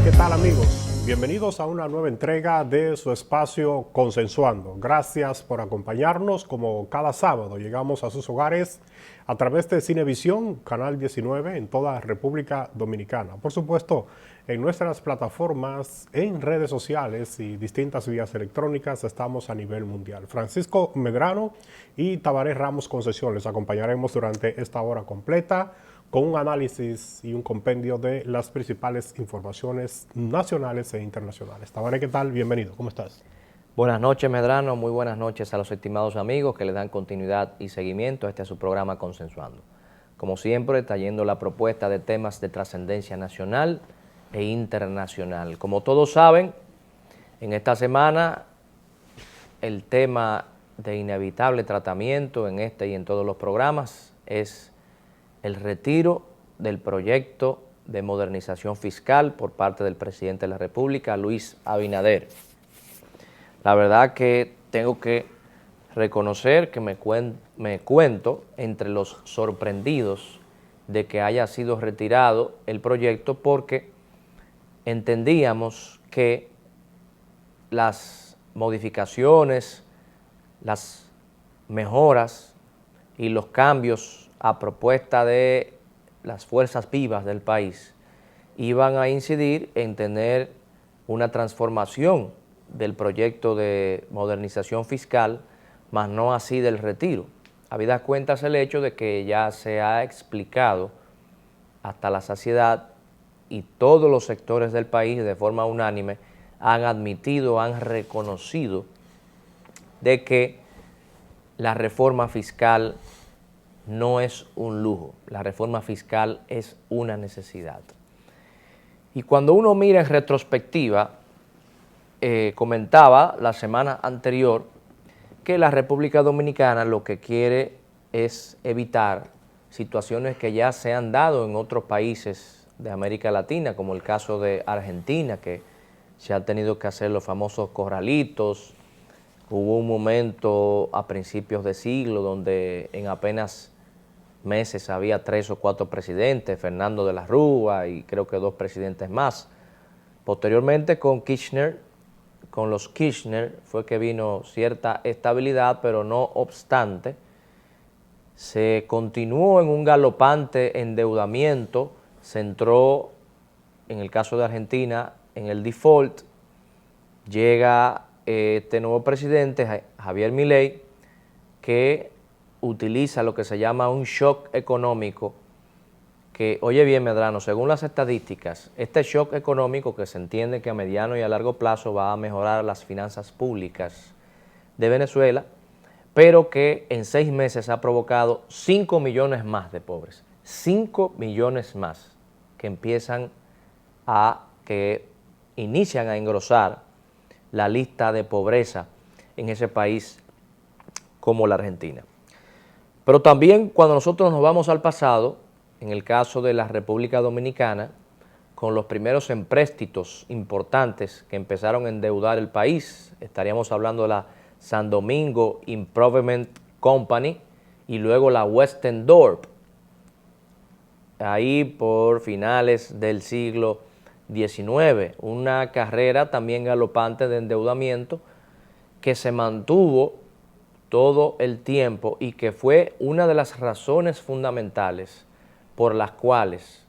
¿qué tal amigos? Bienvenidos a una nueva entrega de su espacio Consensuando. Gracias por acompañarnos como cada sábado. Llegamos a sus hogares a través de Cinevisión, Canal 19 en toda República Dominicana. Por supuesto, en nuestras plataformas, en redes sociales y distintas vías electrónicas estamos a nivel mundial. Francisco Medrano y Tabaré Ramos Concesión les acompañaremos durante esta hora completa con un análisis y un compendio de las principales informaciones nacionales e internacionales. Tabaré, ¿qué tal? Bienvenido, ¿cómo estás? Buenas noches, Medrano, muy buenas noches a los estimados amigos que le dan continuidad y seguimiento a este su programa Consensuando. Como siempre, trayendo la propuesta de temas de trascendencia nacional e internacional. Como todos saben, en esta semana el tema de inevitable tratamiento en este y en todos los programas es el retiro del proyecto de modernización fiscal por parte del presidente de la República, Luis Abinader. La verdad que tengo que reconocer que me cuento entre los sorprendidos de que haya sido retirado el proyecto, porque entendíamos que las modificaciones, las mejoras y los cambios a propuesta de las fuerzas vivas del país iban a incidir en tener una transformación del proyecto de modernización fiscal, mas no así del retiro. Habidas cuentas el hecho de que ya se ha explicado hasta la saciedad y todos los sectores del país de forma unánime han admitido, han reconocido de que la reforma fiscal no es un lujo, la reforma fiscal es una necesidad. Y cuando uno mira en retrospectiva, comentaba la semana anterior que la República Dominicana lo que quiere es evitar situaciones que ya se han dado en otros países de América Latina, como el caso de Argentina, que se han tenido que hacer los famosos corralitos. Hubo un momento a principios de siglo donde en apenas meses había 3 o 4 presidentes, Fernando de la Rúa y creo que 2 presidentes más. Posteriormente con los Kirchner fue que vino cierta estabilidad, pero no obstante, se continuó en un galopante endeudamiento, se entró, en el caso de Argentina, en el default. Llega este nuevo presidente, Javier Milei, que utiliza lo que se llama un shock económico, que, oye bien, Medrano, según las estadísticas, este shock económico, que se entiende que a mediano y a largo plazo va a mejorar las finanzas públicas de Venezuela, pero que en 6 meses ha provocado 5 millones más de pobres, 5 millones más que inician a engrosar la lista de pobreza en ese país como la Argentina. Pero también cuando nosotros nos vamos al pasado, en el caso de la República Dominicana, con los primeros empréstitos importantes que empezaron a endeudar el país, estaríamos hablando de la San Domingo Improvement Company y luego la Westendorp, ahí por finales del siglo XIX, una carrera también galopante de endeudamiento que se mantuvo todo el tiempo y que fue una de las razones fundamentales por las cuales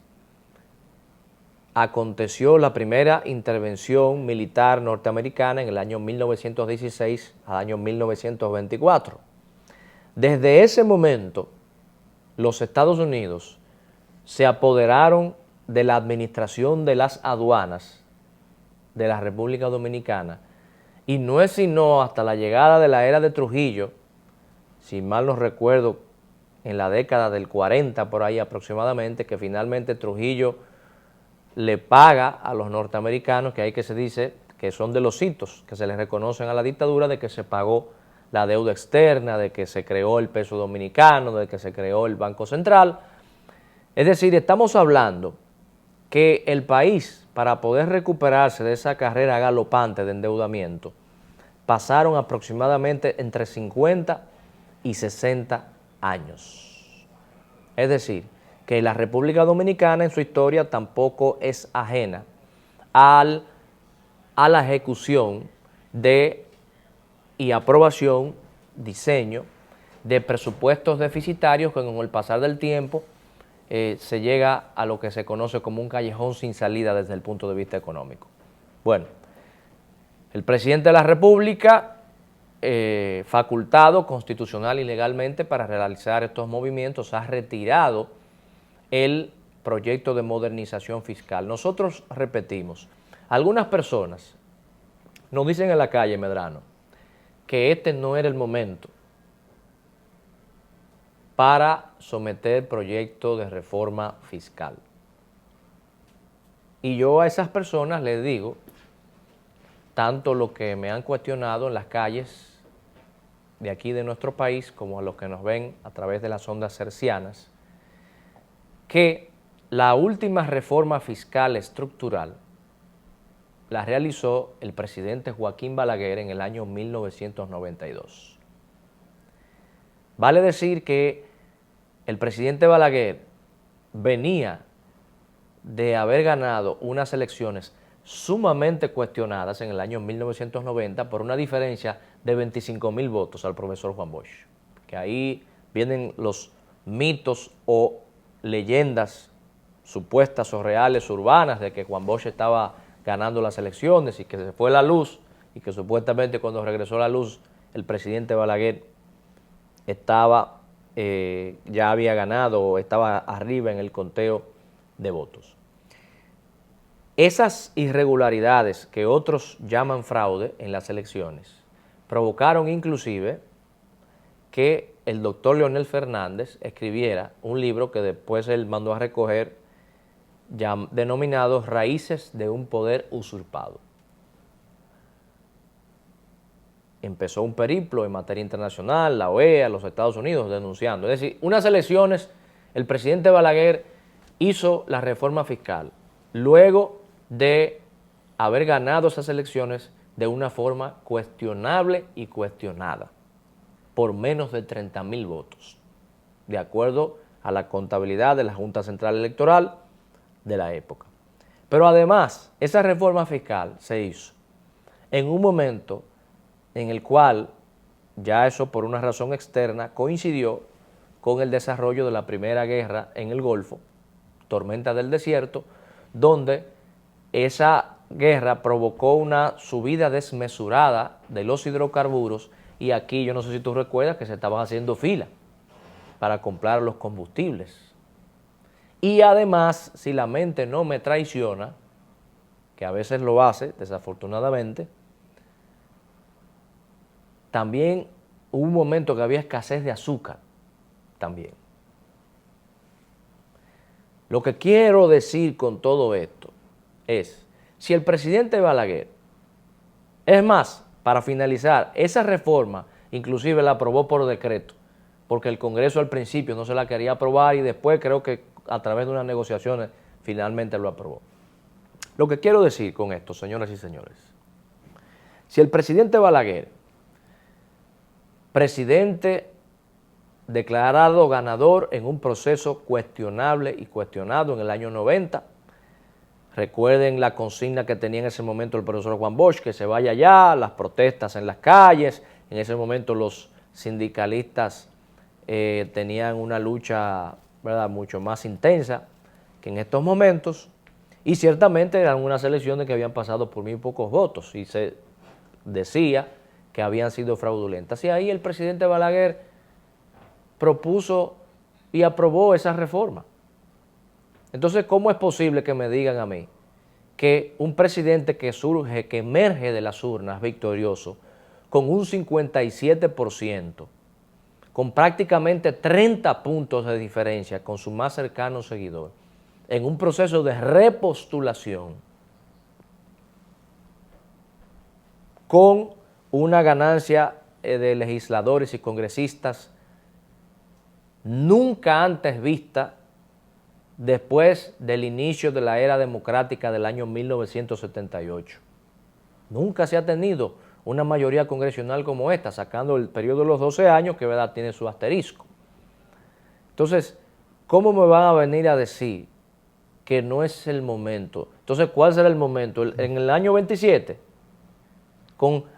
aconteció la primera intervención militar norteamericana en el año 1916 al año 1924. Desde ese momento, los Estados Unidos se apoderaron de la administración de las aduanas de la República Dominicana, y no es sino hasta la llegada de la era de Trujillo, si mal no recuerdo, en la década del 40 por ahí aproximadamente, que finalmente Trujillo le paga a los norteamericanos, que hay que se dice que son de los hitos que se les reconocen a la dictadura, de que se pagó la deuda externa, de que se creó el peso dominicano, de que se creó el Banco Central. Es decir, estamos hablando que el país, para poder recuperarse de esa carrera galopante de endeudamiento, pasaron aproximadamente entre 50 y 60 años. Es decir, que la República Dominicana en su historia tampoco es ajena a la ejecución y aprobación, diseño de presupuestos deficitarios que con el pasar del tiempo se llega a lo que se conoce como un callejón sin salida desde el punto de vista económico. Bueno, el presidente de la República, facultado constitucional y legalmente para realizar estos movimientos, ha retirado el proyecto de modernización fiscal. Nosotros repetimos, algunas personas nos dicen en la calle, Medrano, que este no era el momento para someter proyecto de reforma fiscal. Y yo a esas personas les digo, tanto lo que me han cuestionado en las calles de aquí de nuestro país, como a los que nos ven a través de las ondas hercianas, que la última reforma fiscal estructural la realizó el presidente Joaquín Balaguer en el año 1992. Vale decir que el presidente Balaguer venía de haber ganado unas elecciones sumamente cuestionadas en el año 1990 por una diferencia de 25,000 votos al profesor Juan Bosch, que ahí vienen los mitos o leyendas supuestas o reales urbanas de que Juan Bosch estaba ganando las elecciones y que se fue la luz y que supuestamente cuando regresó la luz el presidente Balaguer estaba, ya había ganado o estaba arriba en el conteo de votos. Esas irregularidades que otros llaman fraude en las elecciones provocaron inclusive que el doctor Leonel Fernández escribiera un libro que después él mandó a recoger denominado Raíces de un poder usurpado. Empezó un periplo en materia internacional, la OEA, los Estados Unidos denunciando. Es decir, unas elecciones, el presidente Balaguer hizo la reforma fiscal luego de haber ganado esas elecciones de una forma cuestionable y cuestionada, por menos de 30,000 votos, de acuerdo a la contabilidad de la Junta Central Electoral de la época. Pero además, esa reforma fiscal se hizo en un momento en el cual, ya eso por una razón externa, coincidió con el desarrollo de la primera guerra en el Golfo, Tormenta del Desierto, donde esa guerra provocó una subida desmesurada de los hidrocarburos y aquí, yo no sé si tú recuerdas que se estaban haciendo fila para comprar los combustibles. Y además, si la mente no me traiciona, que a veces lo hace, desafortunadamente, también hubo un momento que había escasez de azúcar también. Lo que quiero decir con todo esto es, si el presidente Balaguer, es más, para finalizar, esa reforma inclusive la aprobó por decreto, porque el Congreso al principio no se la quería aprobar y después creo que a través de unas negociaciones finalmente lo aprobó. Lo que quiero decir con esto, señoras y señores, si el presidente Balaguer, presidente declarado ganador en un proceso cuestionable y cuestionado en el año 90, recuerden la consigna que tenía en ese momento el profesor Juan Bosch, que se vaya ya, las protestas en las calles, en ese momento los sindicalistas tenían una lucha, ¿verdad?, mucho más intensa que en estos momentos, y ciertamente eran unas elecciones que habían pasado por muy pocos votos y se decía que habían sido fraudulentas. Y ahí el presidente Balaguer propuso y aprobó esa reforma. Entonces, ¿cómo es posible que me digan a mí que un presidente que surge, que emerge de las urnas victorioso, con un 57%, con prácticamente 30 puntos de diferencia con su más cercano seguidor, en un proceso de repostulación, con una ganancia de legisladores y congresistas nunca antes vista después del inicio de la era democrática del año 1978. Nunca se ha tenido una mayoría congresional como esta, sacando el periodo de los 12 años, que verdad tiene su asterisco. Entonces, ¿cómo me van a venir a decir que no es el momento. Entonces, ¿cuál será el momento? ¿En el año 27?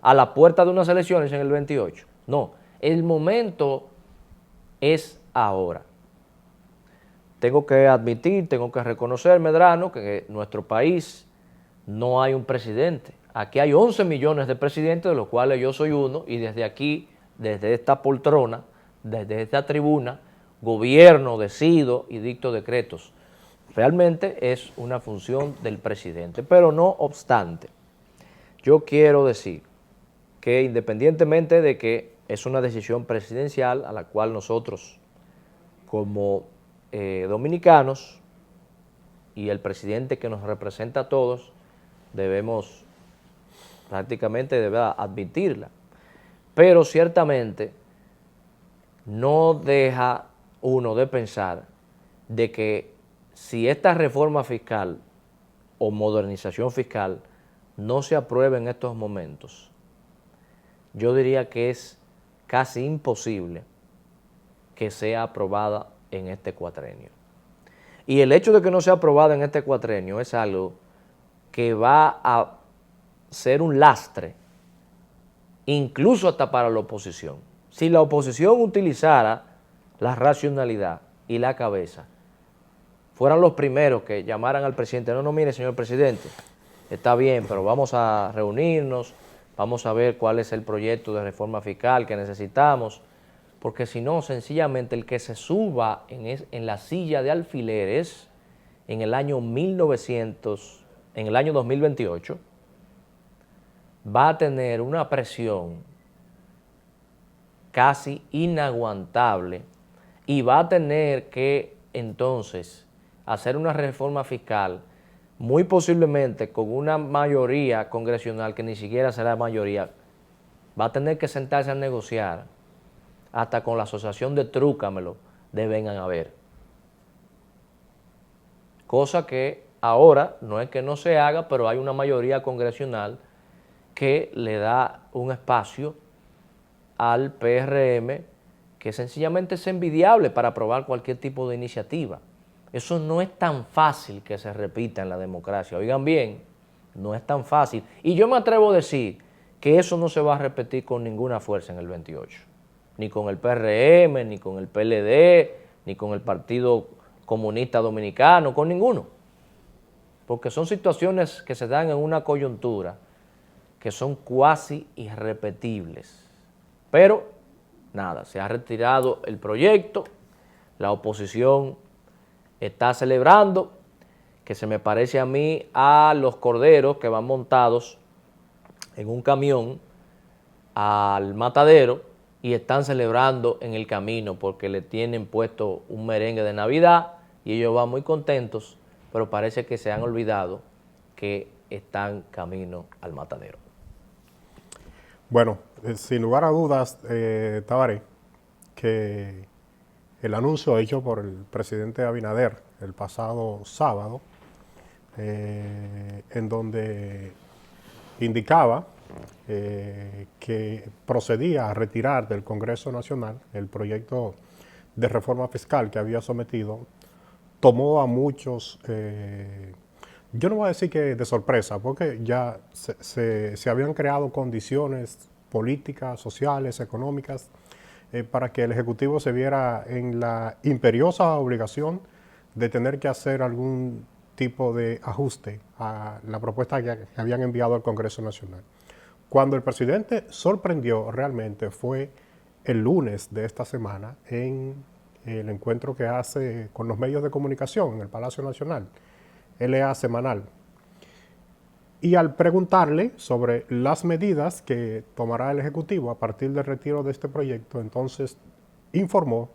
¿A la puerta de unas elecciones en el 28? No, el momento es ahora. Tengo que admitir, tengo que reconocer, Medrano, que en nuestro país no hay un presidente. Aquí hay 11 millones de presidentes, de los cuales yo soy uno, y desde aquí, desde esta poltrona, desde esta tribuna, gobierno, decido y dicto decretos. Realmente es una función del presidente, pero no obstante, yo quiero decir que independientemente de que es una decisión presidencial a la cual nosotros como dominicanos y el presidente que nos representa a todos debemos prácticamente admitirla, pero ciertamente no deja uno de pensar de que si esta reforma fiscal o modernización fiscal no se aprueba en estos momentos, yo diría que es casi imposible que sea aprobada en este cuatrenio. Y el hecho de que no sea aprobada en este cuatrenio es algo que va a ser un lastre, incluso hasta para la oposición. Si la oposición utilizara la racionalidad y la cabeza, fueran los primeros que llamaran al presidente, no, mire, señor presidente, está bien, pero vamos a reunirnos, vamos a ver cuál es el proyecto de reforma fiscal que necesitamos, porque si no, sencillamente el que se suba en la silla de alfileres en el año 2028, va a tener una presión casi inaguantable y va a tener que entonces hacer una reforma fiscal muy posiblemente con una mayoría congresional que ni siquiera será mayoría. Va a tener que sentarse a negociar hasta con la asociación de Trúcamelo de Vengan a Ver. Cosa que ahora no es que no se haga, pero hay una mayoría congresional que le da un espacio al PRM que sencillamente es envidiable para aprobar cualquier tipo de iniciativa. Eso no es tan fácil que se repita en la democracia. Oigan bien, no es tan fácil. Y yo me atrevo a decir que eso no se va a repetir con ninguna fuerza en el 28. Ni con el PRM, ni con el PLD, ni con el Partido Comunista Dominicano, con ninguno. Porque son situaciones que se dan en una coyuntura que son cuasi irrepetibles. Pero, nada, se ha retirado el proyecto, la oposición está celebrando, que se me parece a mí a los corderos que van montados en un camión al matadero y están celebrando en el camino porque le tienen puesto un merengue de Navidad y ellos van muy contentos, pero parece que se han olvidado que están camino al matadero. Bueno, sin lugar a dudas, Tabaré, que el anuncio hecho por el presidente Abinader el pasado sábado, en donde indicaba que procedía a retirar del Congreso Nacional el proyecto de reforma fiscal que había sometido, tomó a muchos, yo no voy a decir que de sorpresa, porque ya se habían creado condiciones políticas, sociales, económicas, para que el Ejecutivo se viera en la imperiosa obligación de tener que hacer algún tipo de ajuste a la propuesta que habían enviado al Congreso Nacional. Cuando el presidente sorprendió realmente fue el lunes de esta semana en el encuentro que hace con los medios de comunicación en el Palacio Nacional, LA Semanal. Y al preguntarle sobre las medidas que tomará el Ejecutivo a partir del retiro de este proyecto, entonces informó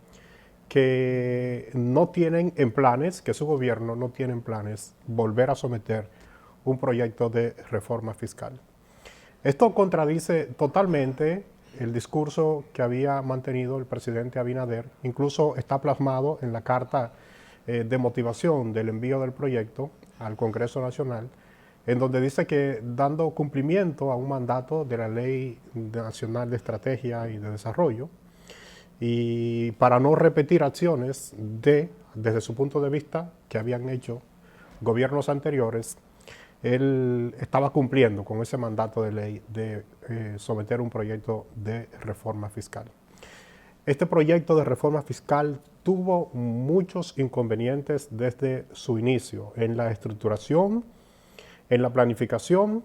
que no tienen en planes, que su gobierno no tiene en planes volver a someter un proyecto de reforma fiscal. Esto contradice totalmente el discurso que había mantenido el presidente Abinader, incluso está plasmado en la carta de motivación del envío del proyecto al Congreso Nacional, en donde dice que dando cumplimiento a un mandato de la Ley Nacional de Estrategia y de Desarrollo, y para no repetir acciones desde su punto de vista, que habían hecho gobiernos anteriores, él estaba cumpliendo con ese mandato de ley de someter un proyecto de reforma fiscal. Este proyecto de reforma fiscal tuvo muchos inconvenientes desde su inicio, en la estructuración, en la planificación,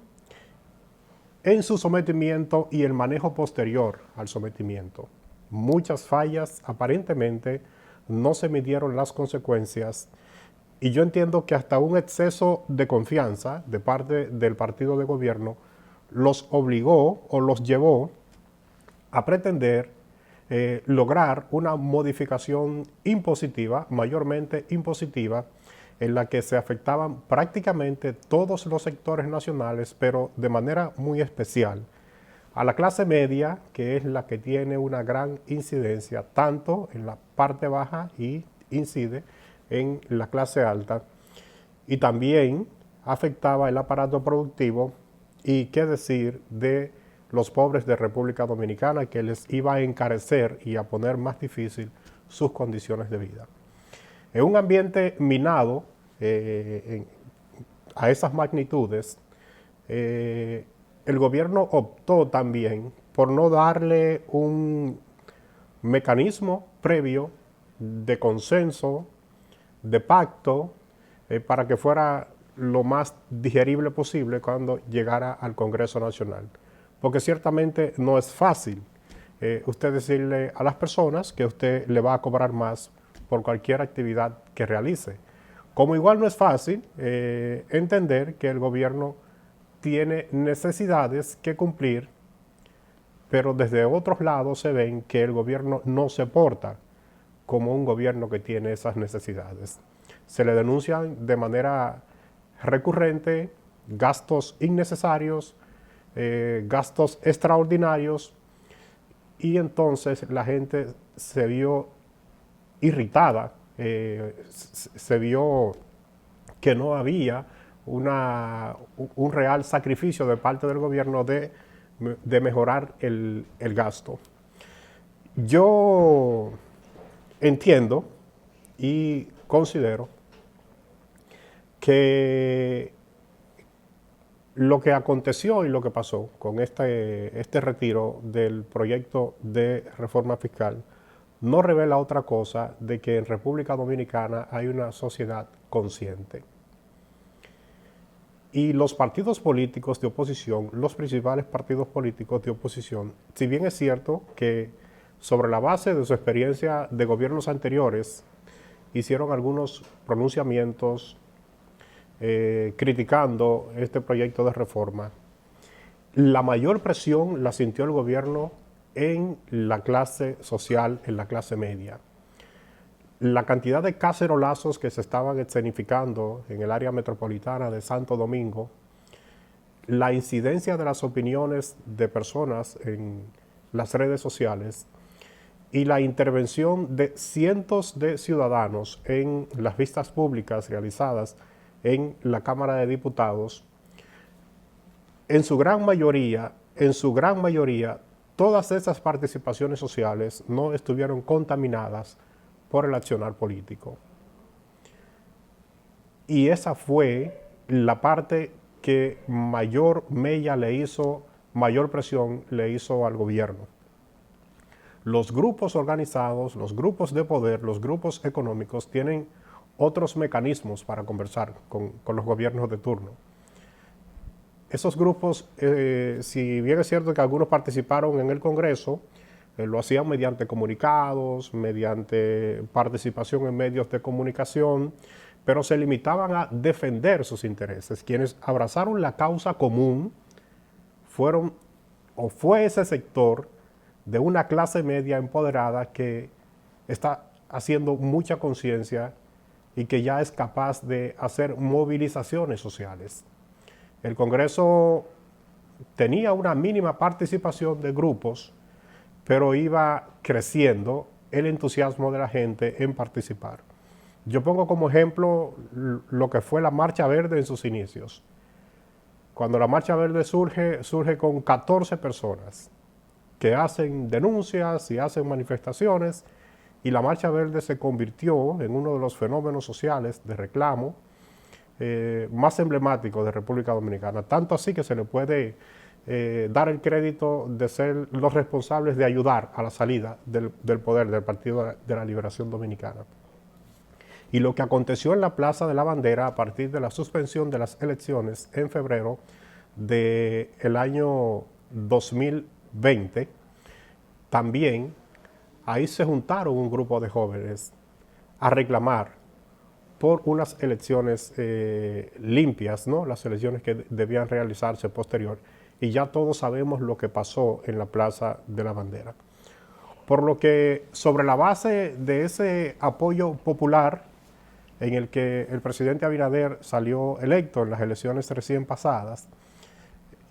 en su sometimiento y el manejo posterior al sometimiento. Muchas fallas, aparentemente no se midieron las consecuencias y yo entiendo que hasta un exceso de confianza de parte del partido de gobierno los obligó o los llevó a pretender lograr una modificación impositiva, mayormente impositiva, en la que se afectaban prácticamente todos los sectores nacionales, pero de manera muy especial a la clase media, que es la que tiene una gran incidencia tanto en la parte baja y incide en la clase alta, y también afectaba el aparato productivo y qué decir de los pobres de República Dominicana, que les iba a encarecer y a poner más difícil sus condiciones de vida. En un ambiente minado a esas magnitudes, el gobierno optó también por no darle un mecanismo previo de consenso, de pacto, para que fuera lo más digerible posible cuando llegara al Congreso Nacional. Porque ciertamente no es fácil usted decirle a las personas que usted le va a cobrar más por cualquier actividad que realice. Como igual no es fácil entender que el gobierno tiene necesidades que cumplir, pero desde otros lados se ven que el gobierno no se porta como un gobierno que tiene esas necesidades. Se le denuncian de manera recurrente gastos innecesarios, gastos extraordinarios, y entonces la gente se vio irritada, se vio que no había un real sacrificio de parte del gobierno de mejorar el gasto. Yo entiendo y considero que lo que aconteció y lo que pasó con este retiro del proyecto de reforma fiscal no revela otra cosa de que en República Dominicana hay una sociedad consciente. Y los partidos políticos de oposición, los principales partidos políticos de oposición, si bien es cierto que sobre la base de su experiencia de gobiernos anteriores, hicieron algunos pronunciamientos criticando este proyecto de reforma, la mayor presión la sintió el gobierno en la clase social, en la clase media. La cantidad de cacerolazos que se estaban escenificando en el área metropolitana de Santo Domingo, la incidencia de las opiniones de personas en las redes sociales y la intervención de cientos de ciudadanos en las vistas públicas realizadas en la Cámara de Diputados, en su gran mayoría, todas esas participaciones sociales no estuvieron contaminadas por el accionar político. Y esa fue la parte que mayor mella le hizo, mayor presión le hizo al gobierno. Los grupos organizados, los grupos de poder, los grupos económicos tienen otros mecanismos para conversar con los gobiernos de turno. Esos grupos, si bien es cierto que algunos participaron en el Congreso, lo hacían mediante comunicados, mediante participación en medios de comunicación, pero se limitaban a defender sus intereses. Quienes abrazaron la causa común fue ese sector de una clase media empoderada que está haciendo mucha conciencia y que ya es capaz de hacer movilizaciones sociales. El Congreso tenía una mínima participación de grupos, pero iba creciendo el entusiasmo de la gente en participar. Yo pongo como ejemplo lo que fue la Marcha Verde en sus inicios. Cuando la Marcha Verde surge con 14 personas que hacen denuncias y hacen manifestaciones, y la Marcha Verde se convirtió en uno de los fenómenos sociales de reclamo más emblemáticos de República Dominicana, tanto así que se le puede dar el crédito de ser los responsables de ayudar a la salida del poder del Partido de la Liberación Dominicana. Y lo que aconteció en la Plaza de la Bandera a partir de la suspensión de las elecciones en febrero del año 2020, también ahí se juntaron un grupo de jóvenes a reclamar por unas elecciones limpias, ¿no? Las elecciones que debían realizarse posterior. Y ya todos sabemos lo que pasó en la Plaza de la Bandera. Por lo que, sobre la base de ese apoyo popular en el que el presidente Abinader salió electo en las elecciones recién pasadas,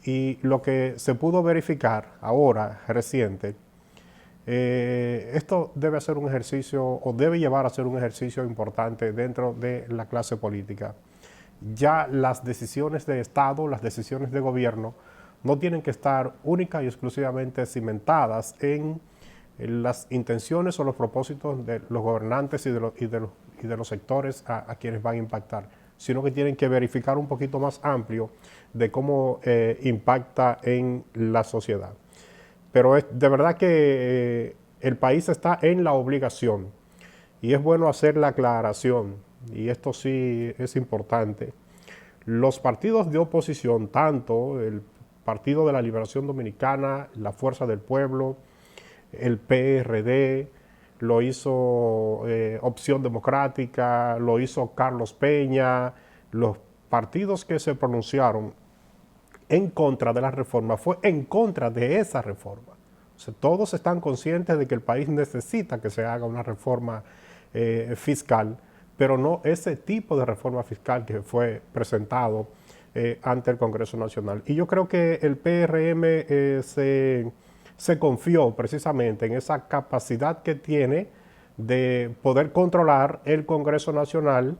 y lo que se pudo verificar ahora, reciente, esto debe ser un ejercicio, o debe llevar a ser un ejercicio importante dentro de la clase política. Ya las decisiones de Estado, las decisiones de gobierno, no tienen que estar única y exclusivamente cimentadas en las intenciones o los propósitos de los gobernantes y de los sectores a quienes van a impactar, sino que tienen que verificar un poquito más amplio de cómo impacta en la sociedad. Pero de verdad que el país está en la obligación, y es bueno hacer la aclaración, y esto sí es importante. Los partidos de oposición, tanto el Partido de la Liberación Dominicana, la Fuerza del Pueblo, el PRD, lo hizo Opción Democrática, lo hizo Carlos Peña, los partidos que se pronunciaron en contra de la reforma, fue en contra de esa reforma. O sea, todos están conscientes de que el país necesita que se haga una reforma fiscal, pero no ese tipo de reforma fiscal que fue presentado ante el Congreso Nacional. Y yo creo que el PRM se confió precisamente en esa capacidad que tiene de poder controlar el Congreso Nacional,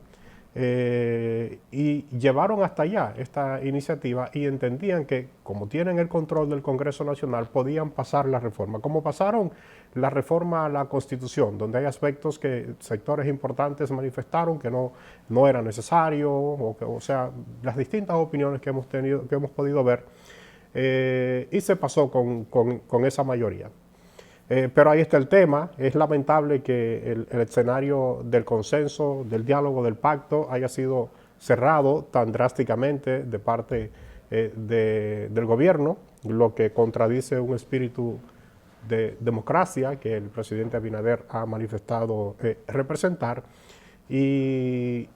y llevaron hasta allá esta iniciativa y entendían que como tienen el control del Congreso Nacional podían pasar la reforma, como pasaron la reforma a la Constitución, donde hay aspectos que sectores importantes manifestaron que no era necesario, o sea, las distintas opiniones que hemos podido ver, y se pasó con esa mayoría. Pero ahí está el tema. Es lamentable que el escenario del consenso, del diálogo, del pacto haya sido cerrado tan drásticamente de parte del gobierno, lo que contradice un espíritu de democracia que el presidente Abinader ha manifestado representar, y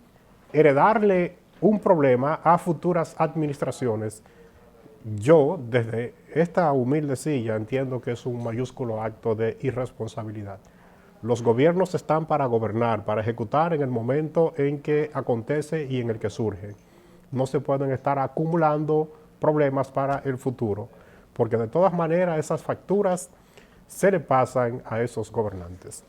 heredarle un problema a futuras administraciones. Yo, desde esta humilde silla, entiendo que es un mayúsculo acto de irresponsabilidad. Los gobiernos están para gobernar, para ejecutar en el momento en que acontece y en el que surge. No se pueden estar acumulando problemas para el futuro, porque de todas maneras esas facturas se le pasan a esos gobernantes.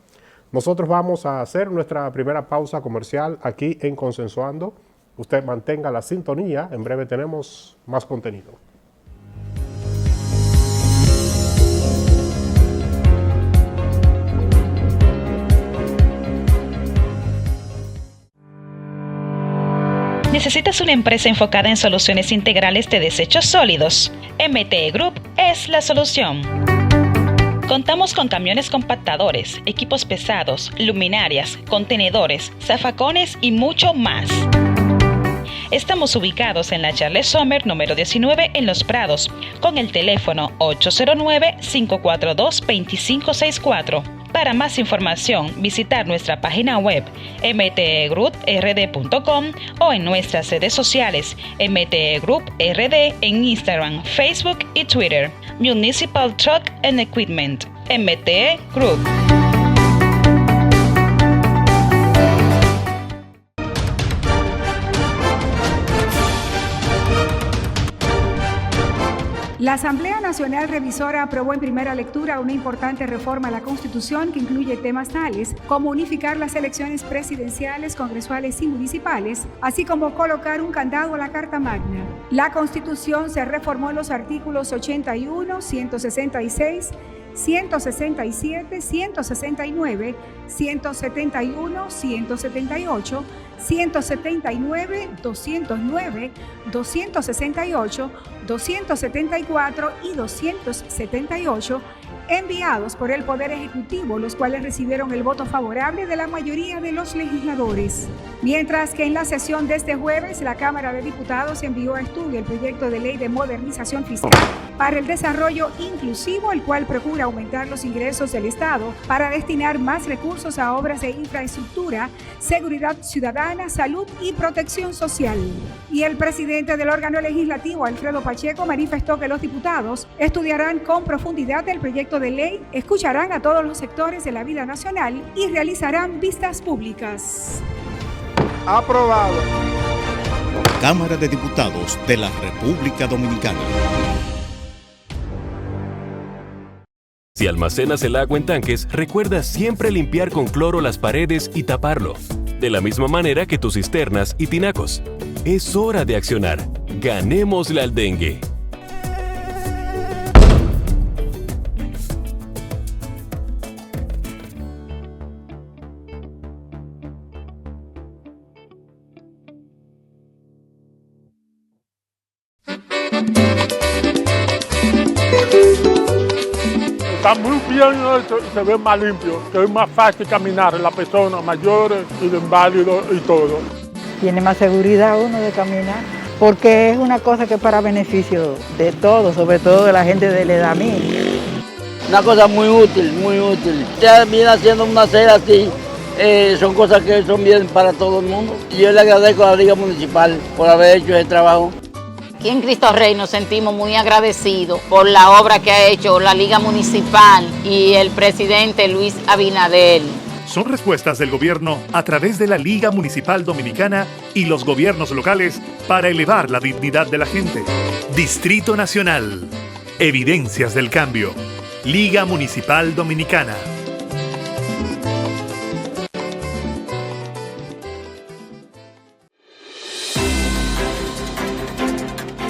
Nosotros vamos a hacer nuestra primera pausa comercial aquí en Consensuando. Usted mantenga la sintonía, en breve tenemos más contenido. ¿Necesitas una empresa enfocada en soluciones integrales de desechos sólidos? MTE Group es la solución. Contamos con camiones compactadores, equipos pesados, luminarias, contenedores, zafacones y mucho más. Estamos ubicados en la Charles Sommer número 19 en Los Prados, con el teléfono 809-542-2564. Para más información, visitar nuestra página web mtegrouprd.com o en nuestras redes sociales MTE Group RD en Instagram, Facebook y Twitter. Municipal Truck and Equipment, MTE Group. La Asamblea Nacional Revisora aprobó en primera lectura una importante reforma a la Constitución que incluye temas tales como unificar las elecciones presidenciales, congresuales y municipales, así como colocar un candado a la Carta Magna. La Constitución se reformó en los artículos 81, 166, 167, 169, 171, 178, 179, 209, 268, 274 y 278, enviados por el Poder Ejecutivo, los cuales recibieron el voto favorable de la mayoría de los legisladores. Mientras que en la sesión de este jueves, la Cámara de Diputados envió a estudio el proyecto de ley de modernización fiscal para el desarrollo inclusivo, el cual procura aumentar los ingresos del Estado para destinar más recursos a obras de infraestructura, seguridad ciudadana, salud y protección social. Y el presidente del órgano legislativo, Alfredo Pacheco, manifestó que los diputados estudiarán con profundidad el proyecto de ley, escucharán a todos los sectores de la vida nacional y realizarán vistas públicas. Aprobado. Cámara de Diputados de la República Dominicana. Si almacenas el agua en tanques, recuerda siempre limpiar con cloro las paredes y taparlo. De la misma manera que tus cisternas y tinacos. Es hora de accionar. Ganémosle al dengue. Está muy bien hecho y se ve más limpio, que es más fácil caminar en las personas mayores y de inválidos y todo. Tiene más seguridad uno de caminar, porque es una cosa que es para beneficio de todos, sobre todo de la gente de la edad mía. Una cosa muy útil, muy útil. Ya viene haciendo una acera así, son cosas que son bien para todo el mundo. Y yo le agradezco a la Liga Municipal por haber hecho ese trabajo. Aquí en Cristo Rey nos sentimos muy agradecidos por la obra que ha hecho la Liga Municipal y el presidente Luis Abinader. Son respuestas del gobierno a través de la Liga Municipal Dominicana y los gobiernos locales para elevar la dignidad de la gente. Distrito Nacional. Evidencias del cambio. Liga Municipal Dominicana.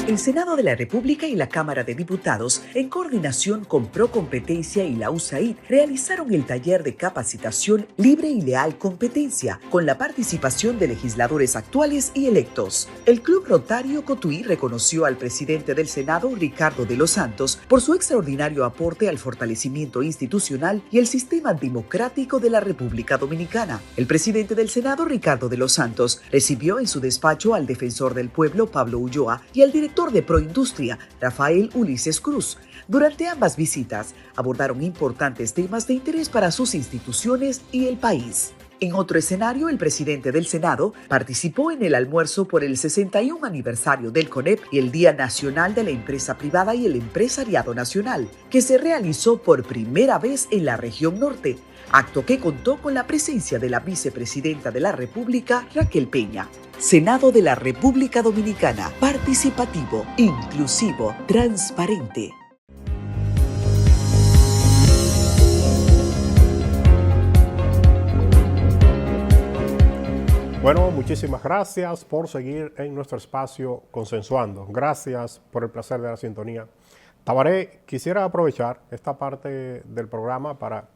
El Senado de la República y la Cámara de Diputados, en coordinación con Procompetencia y la USAID, realizaron el taller de capacitación Libre y Leal Competencia, con la participación de legisladores actuales y electos. El Club Rotario Cotuí reconoció al presidente del Senado, Ricardo de los Santos, por su extraordinario aporte al fortalecimiento institucional y el sistema democrático de la República Dominicana. El presidente del Senado, Ricardo de los Santos, recibió en su despacho al defensor del pueblo, Pablo Ulloa, y al director de Proindustria, Rafael Ulises Cruz. Durante ambas visitas abordaron importantes temas de interés para sus instituciones y el país. En otro escenario, el presidente del Senado participó en el almuerzo por el 61 aniversario del CONEP y el Día Nacional de la Empresa Privada y el Empresariado Nacional, que se realizó por primera vez en la región norte, acto que contó con la presencia de la vicepresidenta de la República, Raquel Peña. Senado de la República Dominicana, participativo, inclusivo, transparente. Bueno, muchísimas gracias por seguir en nuestro espacio Consensuando. Gracias por el placer de la sintonía. Tabaré, quisiera aprovechar esta parte del programa para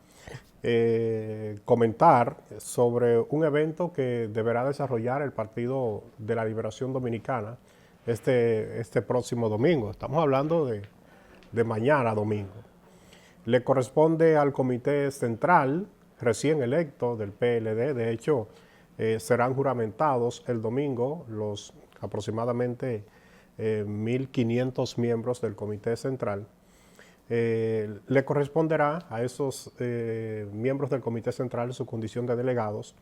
comentar sobre un evento que deberá desarrollar el Partido de la Liberación Dominicana este próximo domingo. Estamos hablando de mañana domingo. Le corresponde al Comité Central recién electo del PLD. De hecho, serán juramentados el domingo los aproximadamente 1.500 miembros del Comité Central. Le corresponderá a esos miembros del Comité Central, en su condición de delegados,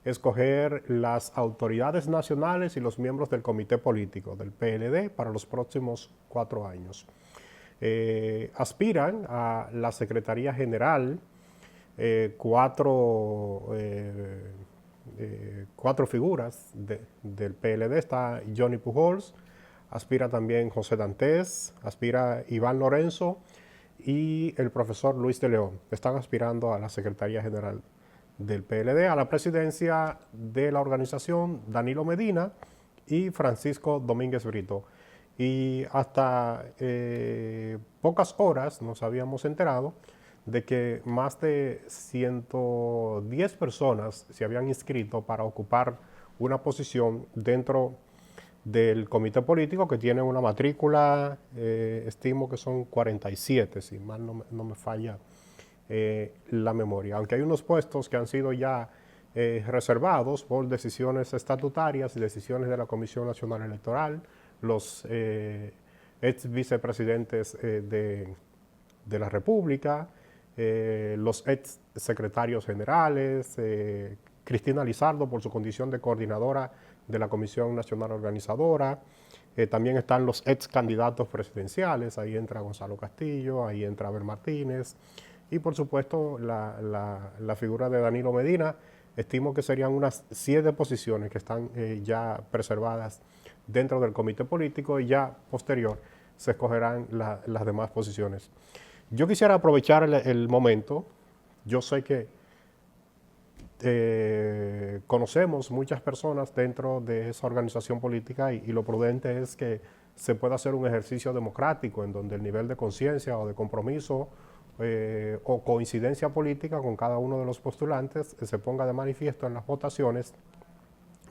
escoger las autoridades nacionales y los miembros del Comité Político del PLD para los próximos 4 años. Aspiran a la Secretaría General 4 figuras del PLD. Está Johnny Pujols, aspira también José Dantes, aspira Iván Lorenzo y el profesor Luis de León. Están aspirando a la Secretaría General del PLD. A la presidencia de la organización, Danilo Medina y Francisco Domínguez Brito. Y hasta pocas horas nos habíamos enterado de que más de 110 personas se habían inscrito para ocupar una posición dentro del comité político, que tiene una matrícula, estimo que son 47, si mal no me falla la memoria. Aunque hay unos puestos que han sido ya reservados por decisiones estatutarias y decisiones de la Comisión Nacional Electoral, los ex vicepresidentes de la República, los ex secretarios generales, Cristina Lizardo por su condición de coordinadora de la Comisión Nacional Organizadora, también están los ex candidatos presidenciales, ahí entra Gonzalo Castillo, ahí entra Abel Martínez, y por supuesto la figura de Danilo Medina. Estimo que serían unas 7 posiciones que están ya preservadas dentro del comité político, y ya posterior se escogerán las demás posiciones. Yo quisiera aprovechar el momento. Yo sé que conocemos muchas personas dentro de esa organización política, y lo prudente es que se pueda hacer un ejercicio democrático en donde el nivel de conciencia o de compromiso o coincidencia política con cada uno de los postulantes se ponga de manifiesto en las votaciones.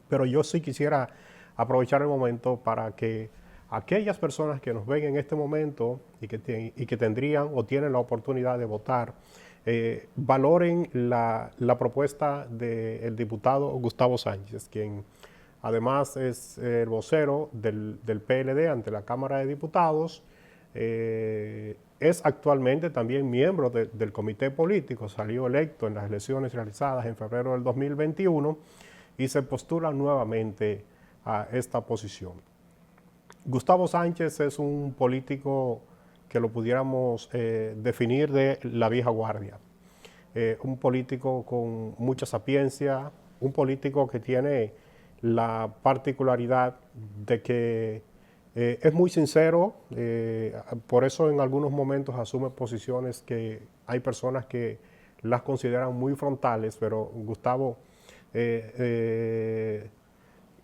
Pero yo sí quisiera aprovechar el momento para que aquellas personas que nos ven en este momento y que tendrían o tienen la oportunidad de votar, valoren la propuesta del diputado Gustavo Sánchez, quien además es el vocero del PLD ante la Cámara de Diputados. Es actualmente también miembro del comité político, salió electo en las elecciones realizadas en febrero del 2021 y se postula nuevamente a esta posición. Gustavo Sánchez es un político que lo pudiéramos definir de la vieja guardia. Un político con mucha sapiencia, un político que tiene la particularidad de que es muy sincero, por eso en algunos momentos asume posiciones que hay personas que las consideran muy frontales, pero Gustavo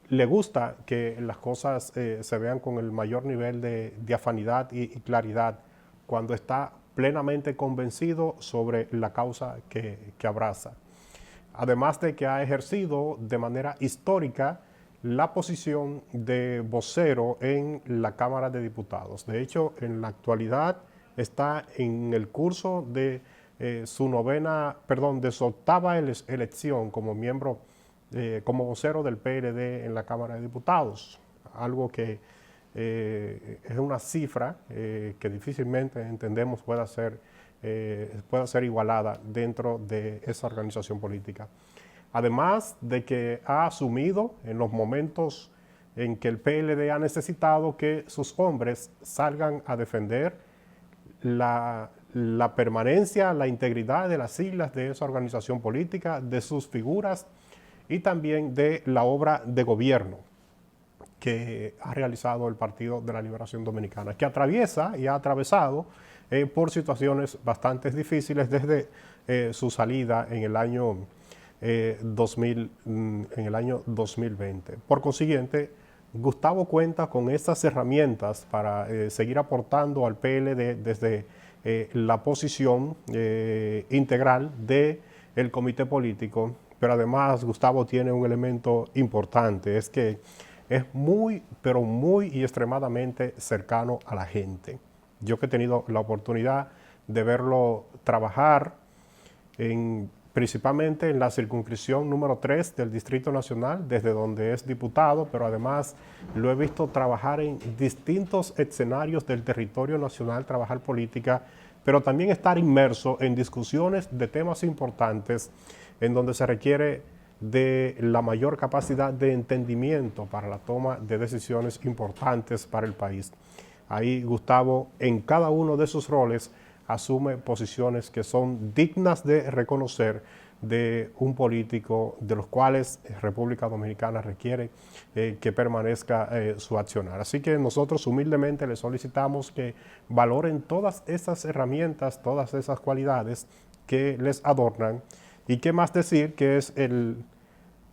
le gusta que las cosas se vean con el mayor nivel de afinidad y claridad cuando está plenamente convencido sobre la causa que abraza. Además de que ha ejercido de manera histórica la posición de vocero en la Cámara de Diputados. De hecho, en la actualidad está en el curso de su octava elección como miembro, como vocero del PLD en la Cámara de Diputados, algo que es una cifra que difícilmente entendemos pueda ser igualada dentro de esa organización política. Además de que ha asumido en los momentos en que el PLD ha necesitado que sus hombres salgan a defender la permanencia, la integridad de las siglas de esa organización política, de sus figuras y también de la obra de gobierno que ha realizado el Partido de la Liberación Dominicana, que atraviesa y ha atravesado por situaciones bastante difíciles desde su salida en el año 2020. Por consiguiente, Gustavo cuenta con estas herramientas para seguir aportando al PLD desde la posición integral del comité político, pero además Gustavo tiene un elemento importante, es que es muy, pero muy y extremadamente cercano a la gente. Yo que he tenido la oportunidad de verlo trabajar principalmente en la circunscripción número 3 del Distrito Nacional, desde donde es diputado, pero además lo he visto trabajar en distintos escenarios del territorio nacional, trabajar política, pero también estar inmerso en discusiones de temas importantes en donde se requiere de la mayor capacidad de entendimiento para la toma de decisiones importantes para el país. Ahí Gustavo, en cada uno de sus roles, asume posiciones que son dignas de reconocer de un político de los cuales República Dominicana requiere que permanezca su accionar. Así que nosotros humildemente le solicitamos que valoren todas esas herramientas, todas esas cualidades que les adornan, y qué más decir que es el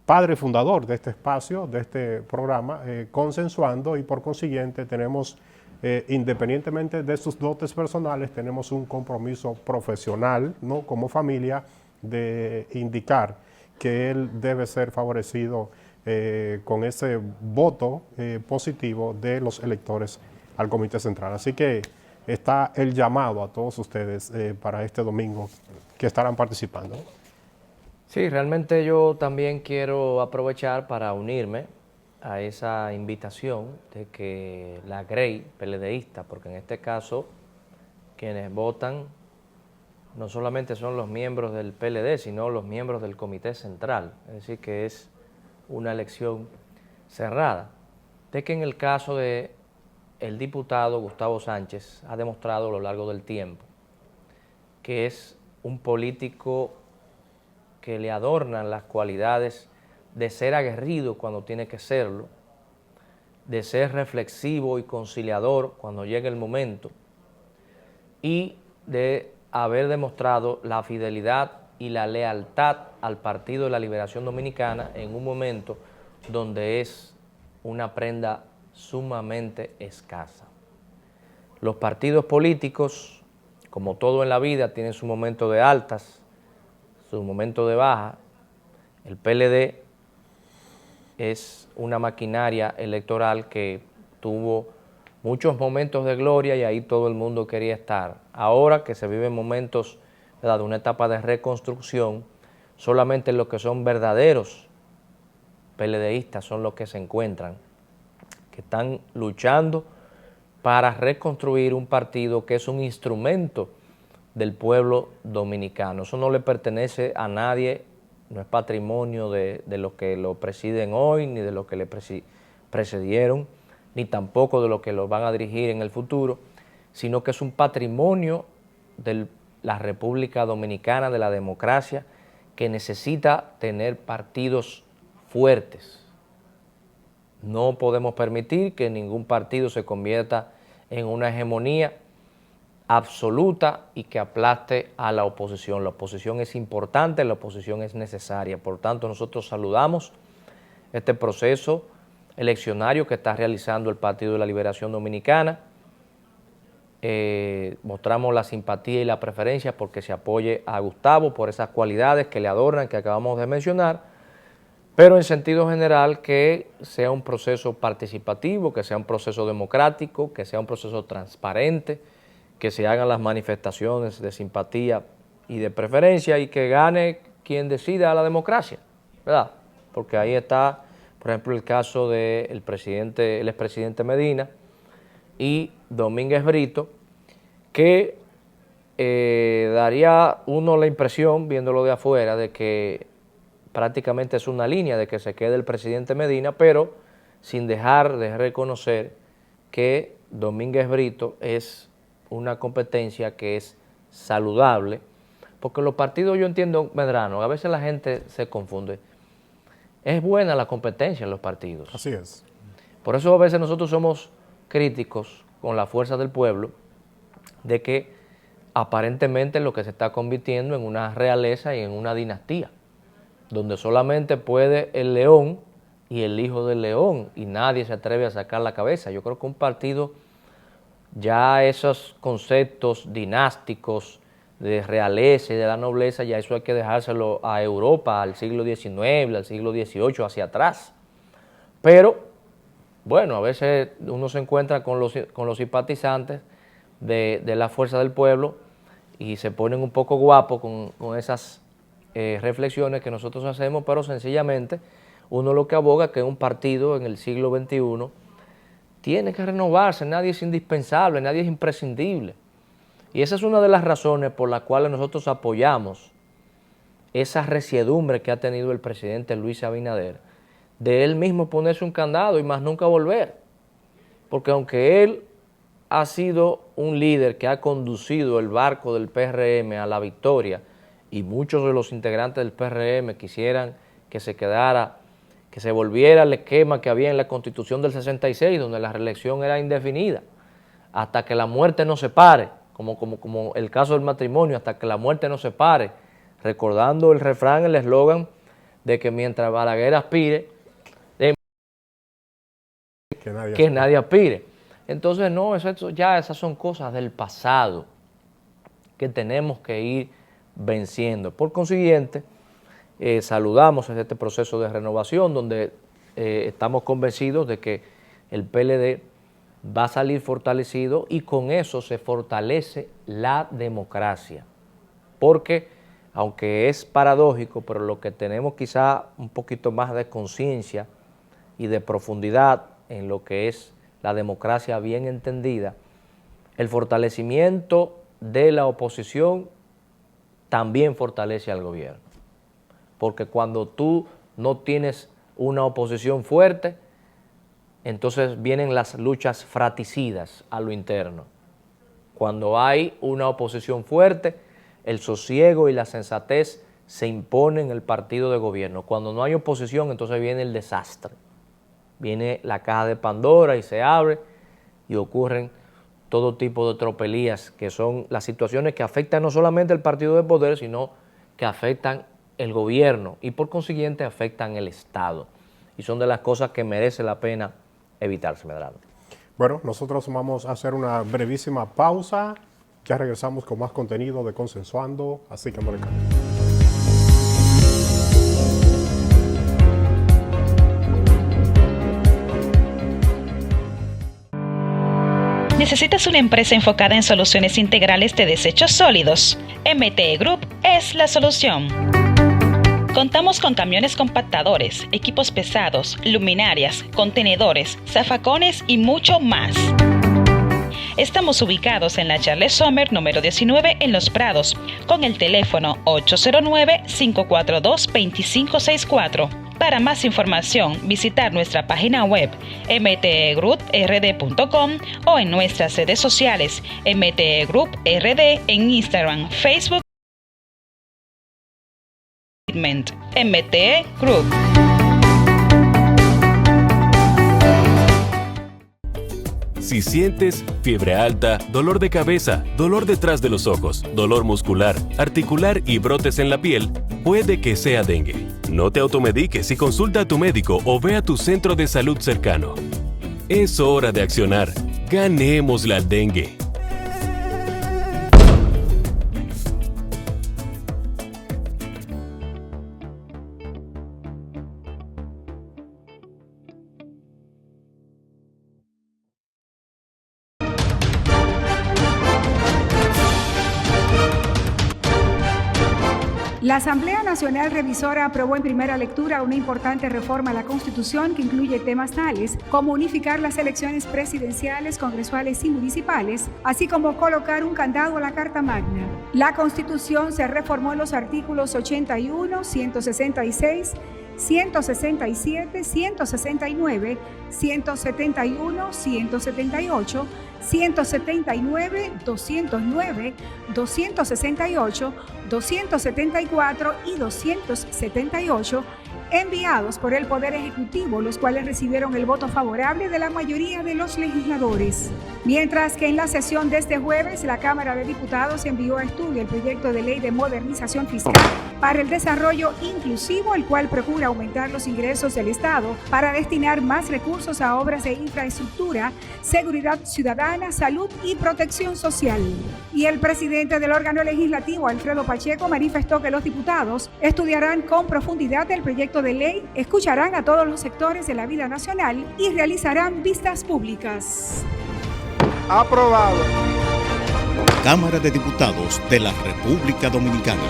padre fundador de este espacio, de este programa, Consensuando, y por consiguiente tenemos independientemente de sus dotes personales, tenemos un compromiso profesional, ¿no?, como familia, de indicar que él debe ser favorecido con ese voto positivo de los electores al Comité Central. Así que está el llamado a todos ustedes para este domingo que estarán participando. Sí, realmente yo también quiero aprovechar para unirme a esa invitación de que la Grey PLDista, porque en este caso quienes votan no solamente son los miembros del PLD, sino los miembros del Comité Central, es decir, que es una elección cerrada, de que en el caso de el diputado Gustavo Sánchez ha demostrado a lo largo del tiempo que es un político que le adornan las cualidades de ser aguerrido cuando tiene que serlo, de ser reflexivo y conciliador cuando llegue el momento, y de haber demostrado la fidelidad y la lealtad al Partido de la Liberación Dominicana en un momento donde es una prenda sumamente escasa. Los partidos políticos, como todo en la vida, tienen su momento de altas, su momento de baja. El PLD es una maquinaria electoral que tuvo muchos momentos de gloria y ahí todo el mundo quería estar. Ahora que se viven momentos, ¿verdad?, de una etapa de reconstrucción, solamente los que son verdaderos PLDistas son los que se encuentran, que están luchando para reconstruir un partido que es un instrumento del pueblo dominicano. Eso no le pertenece a nadie, no es patrimonio de los que lo presiden hoy, ni de los que le precedieron, ni tampoco de los que lo van a dirigir en el futuro, sino que es un patrimonio de la República Dominicana, de la democracia, que necesita tener partidos fuertes. No podemos permitir que ningún partido se convierta en una hegemonía absoluta y que aplaste a la oposición. La oposición es importante, la oposición es necesaria. Por tanto, nosotros saludamos este proceso eleccionario que está realizando el Partido de la Liberación Dominicana. Mostramos la simpatía y la preferencia porque se apoye a Gustavo por esas cualidades que le adornan, que acabamos de mencionar, pero en sentido general que sea un proceso participativo, que sea un proceso democrático, que sea un proceso transparente, que se hagan las manifestaciones de simpatía y de preferencia y que gane quien decida la democracia, ¿verdad? Porque ahí está, por ejemplo, el caso del expresidente Medina y Domínguez Brito, que daría uno la impresión, viéndolo de afuera, de que prácticamente es una línea de que se quede el presidente Medina, pero sin dejar de reconocer que Domínguez Brito es una competencia que es saludable, porque los partidos, yo entiendo, Medrano, a veces la gente se confunde. Es buena la competencia en los partidos. Así es. Por eso a veces nosotros somos críticos con la fuerza del pueblo de que aparentemente lo que se está convirtiendo en una realeza y en una dinastía, donde solamente puede el león y el hijo del león y nadie se atreve a sacar la cabeza. Yo creo que un partido, ya esos conceptos dinásticos de realeza y de la nobleza, ya eso hay que dejárselo a Europa, al siglo XIX, al siglo XVIII, hacia atrás. Pero, bueno, a veces uno se encuentra con los simpatizantes de la fuerza del pueblo y se ponen un poco guapos con esas reflexiones que nosotros hacemos, pero sencillamente uno lo que aboga es que un partido en el siglo XXI tiene que renovarse, nadie es indispensable, nadie es imprescindible. Y esa es una de las razones por las cuales nosotros apoyamos esa resiedumbre que ha tenido el presidente Luis Abinader, de él mismo ponerse un candado y más nunca volver. Porque aunque él ha sido un líder que ha conducido el barco del PRM a la victoria, y muchos de los integrantes del PRM quisieran que se quedara, que se volviera el esquema que había en la Constitución del 66, donde la reelección era indefinida, hasta que la muerte nos separe, como el caso del matrimonio, hasta que la muerte nos separe, recordando el refrán, el eslogan de que mientras Balaguer aspire, que nadie aspire. Entonces, no, esas son cosas del pasado que tenemos que ir venciendo. Por consiguiente, saludamos este proceso de renovación donde estamos convencidos de que el PLD va a salir fortalecido y con eso se fortalece la democracia. Porque, aunque es paradójico, pero lo que tenemos quizá un poquito más de conciencia y de profundidad en lo que es la democracia bien entendida, el fortalecimiento de la oposición también fortalece al gobierno. Porque cuando tú no tienes una oposición fuerte, entonces vienen las luchas fratricidas a lo interno. Cuando hay una oposición fuerte, el sosiego y la sensatez se imponen en el partido de gobierno. Cuando no hay oposición, entonces viene el desastre. Viene la caja de Pandora y se abre y ocurren todo tipo de tropelías, que son las situaciones que afectan no solamente al partido de poder, sino que afectan el gobierno y por consiguiente afectan el Estado. Y son de las cosas que merece la pena evitarse, Medrano. Bueno, nosotros vamos a hacer una brevísima pausa. Ya regresamos con más contenido de Consensuando, así que no le cambien. ¿Necesitas una empresa enfocada en soluciones integrales de desechos sólidos? MTE Group es la solución. Contamos con camiones compactadores, equipos pesados, luminarias, contenedores, zafacones y mucho más. Estamos ubicados en la Charles Sommer número 19 en Los Prados, con el teléfono 809-542-2564. Para más información, visitar nuestra página web mtegrouprd.com o en nuestras redes sociales MTE Group RD en Instagram, Facebook, MTE Group. Si sientes fiebre alta, dolor de cabeza, dolor detrás de los ojos, dolor muscular, articular y brotes en la piel, puede que sea dengue. No te automediques y consulta a tu médico o ve a tu centro de salud cercano. Es hora de accionar. Ganemos la dengue. La Asamblea Nacional Revisora aprobó en primera lectura una importante reforma a la Constitución que incluye temas tales como unificar las elecciones presidenciales, congresuales y municipales, así como colocar un candado a la Carta Magna. La Constitución se reformó en los artículos 81, 166, 167, 169, 171, 178, 179, 209, 268, 274 y 278, enviados por el Poder Ejecutivo, los cuales recibieron el voto favorable de la mayoría de los legisladores. Mientras que en la sesión de este jueves, la Cámara de Diputados envió a estudio el proyecto de ley de modernización fiscal para el desarrollo inclusivo, el cual procura aumentar los ingresos del Estado para destinar más recursos a obras de infraestructura, seguridad ciudadana, salud y protección social. Y el presidente del órgano legislativo, Alfredo Pacheco, manifestó que los diputados estudiarán con profundidad el proyecto de ley, escucharán a todos los sectores de la vida nacional y realizarán vistas públicas. Aprobado. Cámara de Diputados de la República Dominicana.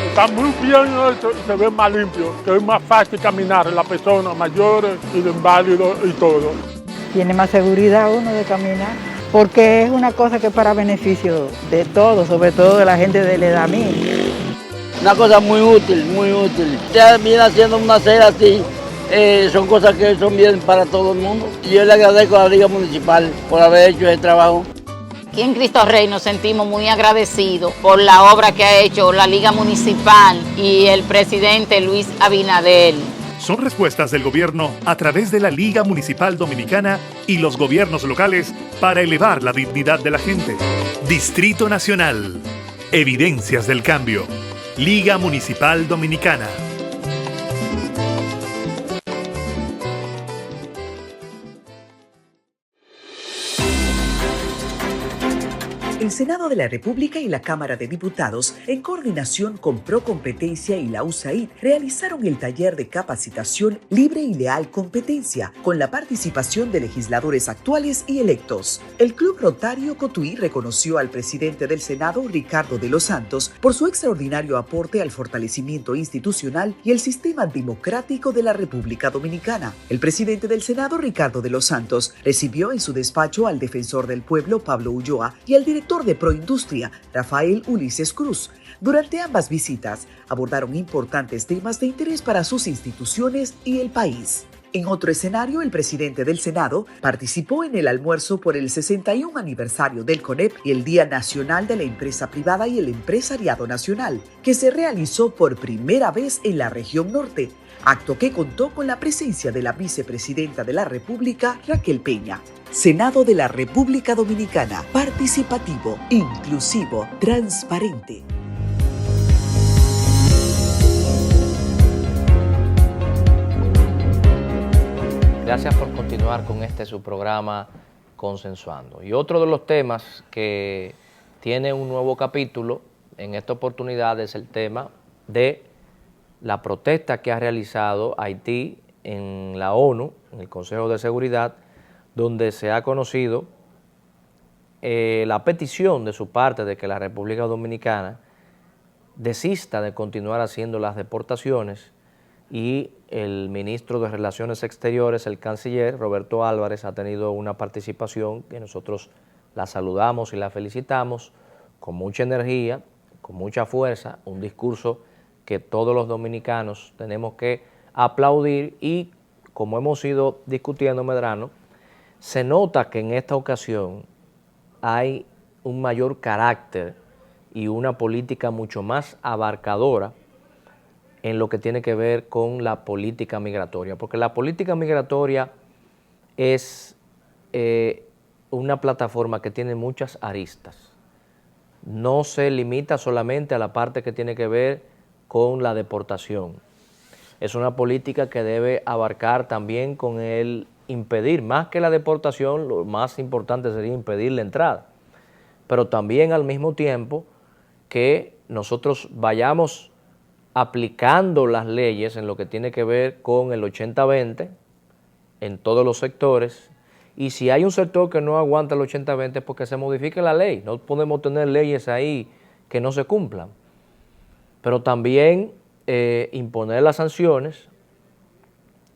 Está muy bien hecho y se ve más limpio, que es más fácil caminar en las personas mayores y de inválidos y todo. Tiene más seguridad uno de caminar, porque es una cosa que es para beneficio de todos, sobre todo de la gente de la edad mía. Una cosa muy útil, muy útil. Ya viene haciendo una acera así, son cosas que son bien para todo el mundo. Y yo le agradezco a la Liga Municipal por haber hecho ese trabajo. Aquí en Cristo Rey nos sentimos muy agradecidos por la obra que ha hecho la Liga Municipal y el presidente Luis Abinader. Son respuestas del gobierno a través de la Liga Municipal Dominicana y los gobiernos locales para elevar la dignidad de la gente. Distrito Nacional. Evidencias del cambio. Liga Municipal Dominicana. El Senado de la República y la Cámara de Diputados, en coordinación con Procompetencia y la USAID, realizaron el taller de capacitación Libre y Leal Competencia, con la participación de legisladores actuales y electos. El Club Rotario Cotuí reconoció al presidente del Senado, Ricardo de los Santos, por su extraordinario aporte al fortalecimiento institucional y el sistema democrático de la República Dominicana. El presidente del Senado, Ricardo de los Santos, recibió en su despacho al defensor del pueblo, Pablo Ulloa, y al director de Proindustria, Rafael Ulises Cruz. Durante ambas visitas abordaron importantes temas de interés para sus instituciones y el país. En otro escenario, el presidente del Senado participó en el almuerzo por el 61 aniversario del CONEP y el Día Nacional de la Empresa Privada y el Empresariado Nacional, que se realizó por primera vez en la región norte, acto que contó con la presencia de la vicepresidenta de la República, Raquel Peña. Senado de la República Dominicana, participativo, inclusivo, transparente. Gracias por continuar con su programa Consensuando. Y otro de los temas que tiene un nuevo capítulo en esta oportunidad es el tema de la protesta que ha realizado Haití en la ONU, en el Consejo de Seguridad, donde se ha conocido la petición de su parte de que la República Dominicana desista de continuar haciendo las deportaciones, y el ministro de Relaciones Exteriores, el canciller Roberto Álvarez, ha tenido una participación que nosotros la saludamos y la felicitamos, con mucha energía, con mucha fuerza, un discurso que todos los dominicanos tenemos que aplaudir, y como hemos ido discutiendo, Medrano, se nota que en esta ocasión hay un mayor carácter y una política mucho más abarcadora en lo que tiene que ver con la política migratoria, porque la política migratoria es una plataforma que tiene muchas aristas. No se limita solamente a la parte que tiene que ver con la deportación. Es una política que debe abarcar también con el impedir, más que la deportación, lo más importante sería impedir la entrada, pero también al mismo tiempo que nosotros vayamos aplicando las leyes en lo que tiene que ver con el 80-20 en todos los sectores, y si hay un sector que no aguanta el 80-20, pues que se modifique la ley. No podemos tener leyes ahí que no se cumplan, pero también imponer las sanciones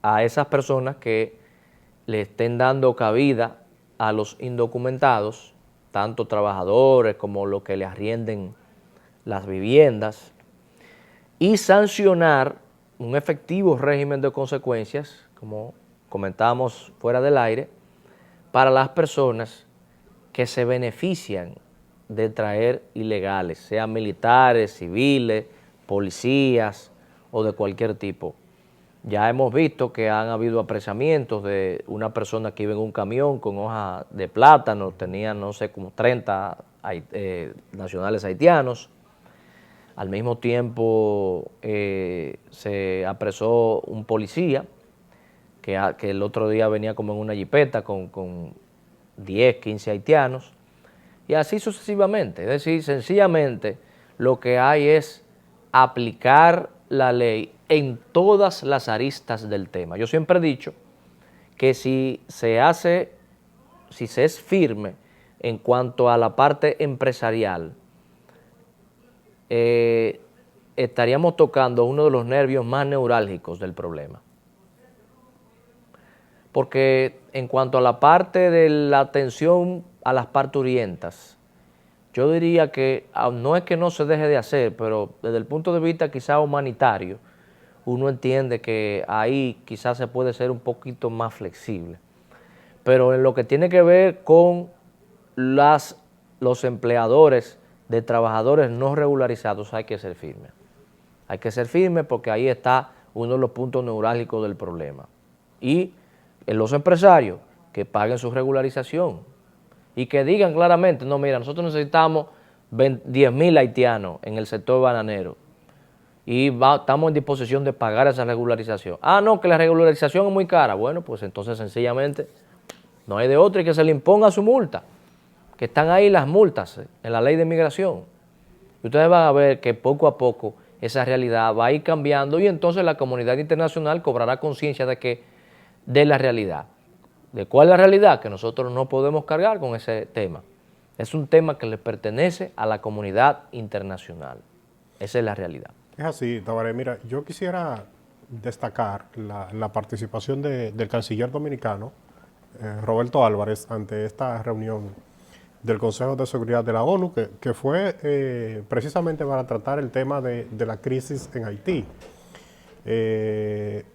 a esas personas que le estén dando cabida a los indocumentados, tanto trabajadores como los que le arrienden las viviendas, y sancionar un efectivo régimen de consecuencias, como comentábamos fuera del aire, para las personas que se benefician de traer ilegales, sean militares, civiles, policías o de cualquier tipo. Ya hemos visto que han habido apresamientos de una persona que iba en un camión con hoja de plátano, tenía no sé como 30 nacionales haitianos. Al mismo tiempo se apresó un policía que el otro día venía como en una jipeta con 10, 15 haitianos, y así sucesivamente. Es decir, sencillamente lo que hay es aplicar la ley en todas las aristas del tema. Yo siempre he dicho que si se es firme en cuanto a la parte empresarial, estaríamos tocando uno de los nervios más neurálgicos del problema. Porque en cuanto a la parte de la atención a las parturientas, yo diría que no es que no se deje de hacer, pero desde el punto de vista quizá humanitario, uno entiende que ahí quizás se puede ser un poquito más flexible. Pero en lo que tiene que ver con los empleadores de trabajadores no regularizados, hay que ser firme. Hay que ser firme porque ahí está uno de los puntos neurálgicos del problema. Y en los empresarios, que paguen su regularización y que digan claramente, no, mira, nosotros necesitamos 10,000 haitianos en el sector bananero, y estamos en disposición de pagar esa regularización. Ah, no, que la regularización es muy cara. Bueno, pues entonces sencillamente no hay de otra y que se le imponga su multa, que están ahí las multas en la ley de migración. Y ustedes van a ver que poco a poco esa realidad va a ir cambiando y entonces la comunidad internacional cobrará conciencia de la realidad. ¿De cuál es la realidad? Que nosotros no podemos cargar con ese tema. Es un tema que le pertenece a la comunidad internacional. Esa es la realidad. Es así, Tabaré. Mira, yo quisiera destacar la participación del canciller dominicano, Roberto Álvarez, ante esta reunión del Consejo de Seguridad de la ONU, que fue precisamente para tratar el tema de la crisis en Haití.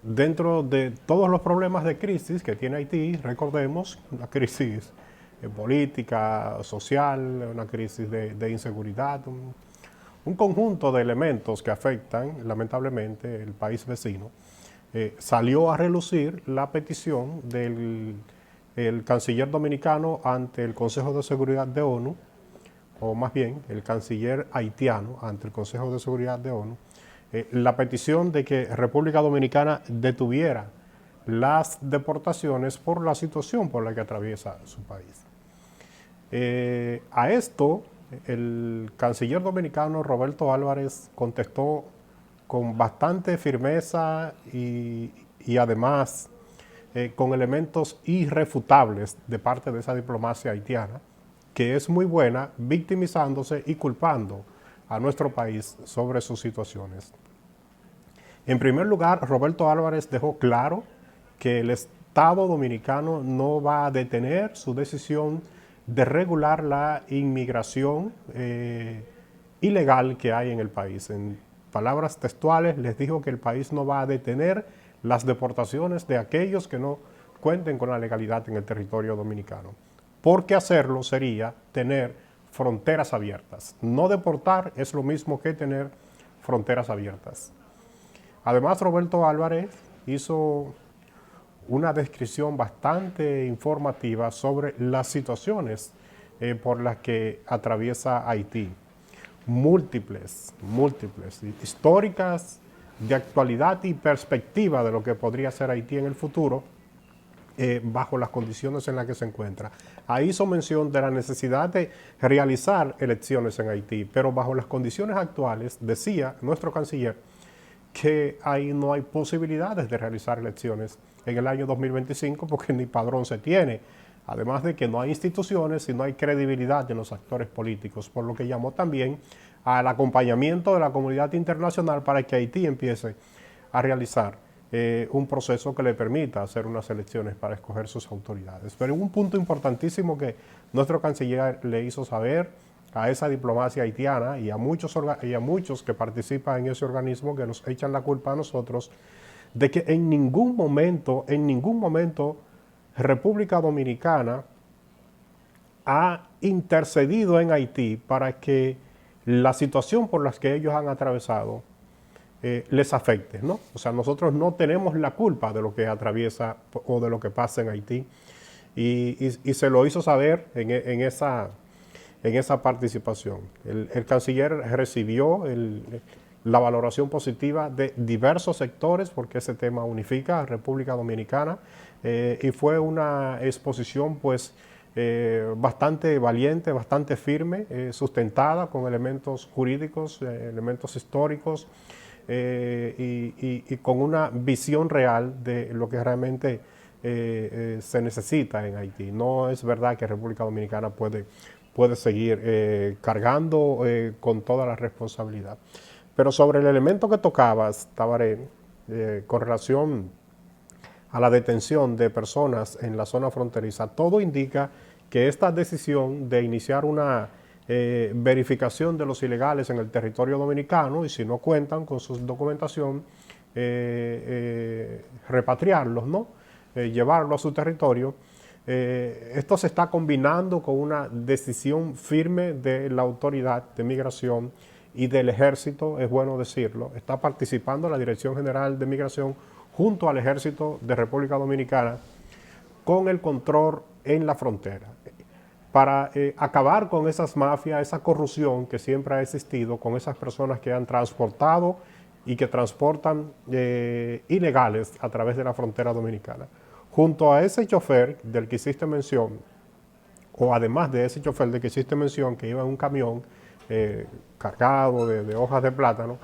Dentro de todos los problemas de crisis que tiene Haití, recordemos una crisis política, social, una crisis de inseguridad, un conjunto de elementos que afectan lamentablemente el país vecino. Salió a relucir la petición del canciller dominicano ante el Consejo de Seguridad de ONU, o más bien el canciller haitiano ante el Consejo de Seguridad de ONU, la petición de que República Dominicana detuviera las deportaciones por la situación por la que atraviesa su país. A esto, el canciller dominicano Roberto Álvarez contestó con bastante firmeza y además con elementos irrefutables de parte de esa diplomacia haitiana, que es muy buena, victimizándose y culpando a nuestro país sobre sus situaciones. En primer lugar, Roberto Álvarez dejó claro que el Estado dominicano no va a detener su decisión de regular la inmigración ilegal que hay en el país. En palabras textuales les dijo que el país no va a detener las deportaciones de aquellos que no cuenten con la legalidad en el territorio dominicano, porque hacerlo sería tener fronteras abiertas. No deportar es lo mismo que tener fronteras abiertas. Además, Roberto Álvarez hizo una descripción bastante informativa sobre las situaciones por las que atraviesa Haití. Múltiples, históricas, de actualidad y perspectiva de lo que podría ser Haití en el futuro, bajo las condiciones en las que se encuentra. Ahí hizo mención de la necesidad de realizar elecciones en Haití, pero bajo las condiciones actuales, decía nuestro canciller, que ahí no hay posibilidades de realizar elecciones en el año 2025 porque ni padrón se tiene, además de que no hay instituciones y no hay credibilidad de los actores políticos, por lo que llamó también al acompañamiento de la comunidad internacional para que Haití empiece a realizar un proceso que le permita hacer unas elecciones para escoger sus autoridades. Pero un punto importantísimo que nuestro canciller le hizo saber a esa diplomacia haitiana y a muchos que participan en ese organismo, que nos echan la culpa a nosotros, de que en ningún momento República Dominicana ha intercedido en Haití para que la situación por la que ellos han atravesado les afecte, ¿no? O sea, nosotros no tenemos la culpa de lo que atraviesa o de lo que pasa en Haití, y se lo hizo saber en esa participación. El canciller recibió la valoración positiva de diversos sectores, porque ese tema unifica a República Dominicana, y fue una exposición pues bastante valiente, bastante firme, sustentada con elementos jurídicos, elementos históricos, y con una visión real de lo que realmente se necesita en Haití. No es verdad que República Dominicana puede seguir cargando con toda la responsabilidad. Pero sobre el elemento que tocabas, Tabaré, con relación a la detención de personas en la zona fronteriza, todo indica que esta decisión de iniciar una verificación de los ilegales en el territorio dominicano, y si no cuentan con su documentación, repatriarlos, ¿no? Llevarlos a su territorio. Esto se está combinando con una decisión firme de la autoridad de migración y del ejército, es bueno decirlo. Está participando la Dirección General de Migración junto al Ejército de República Dominicana con el control en la frontera, para acabar con esas mafias, esa corrupción que siempre ha existido, con esas personas que han transportado y que transportan ilegales a través de la frontera dominicana. Junto a ese chofer del que hiciste mención, o además de ese chofer del que hiciste mención, que iba en un camión cargado de hojas de plátano,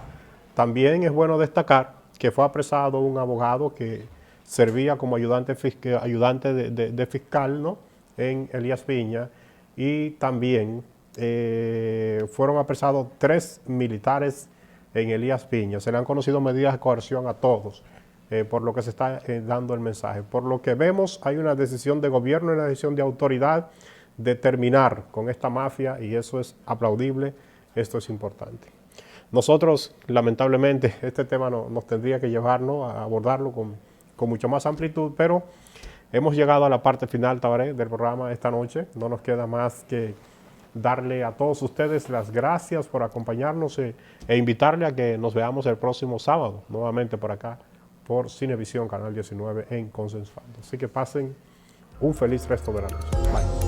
también es bueno destacar que fue apresado un abogado que servía como ayudante de fiscal, ¿no?, en Elías Piña, y también fueron apresados 3 militares en Elías Piña. Se le han conocido medidas de coerción a todos, por lo que se está dando el mensaje. Por lo que vemos, hay una decisión de gobierno y una decisión de autoridad de terminar con esta mafia, y eso es aplaudible, esto es importante. Nosotros, lamentablemente, este tema nos tendría que llevarnos a abordarlo con mucho más amplitud, pero hemos llegado a la parte final, Tabaré, del programa esta noche. No nos queda más que darle a todos ustedes las gracias por acompañarnos e invitarle a que nos veamos el próximo sábado, nuevamente por acá, por Cinevisión, Canal 19 en Consensuando. Así que pasen un feliz resto de la noche. Bye.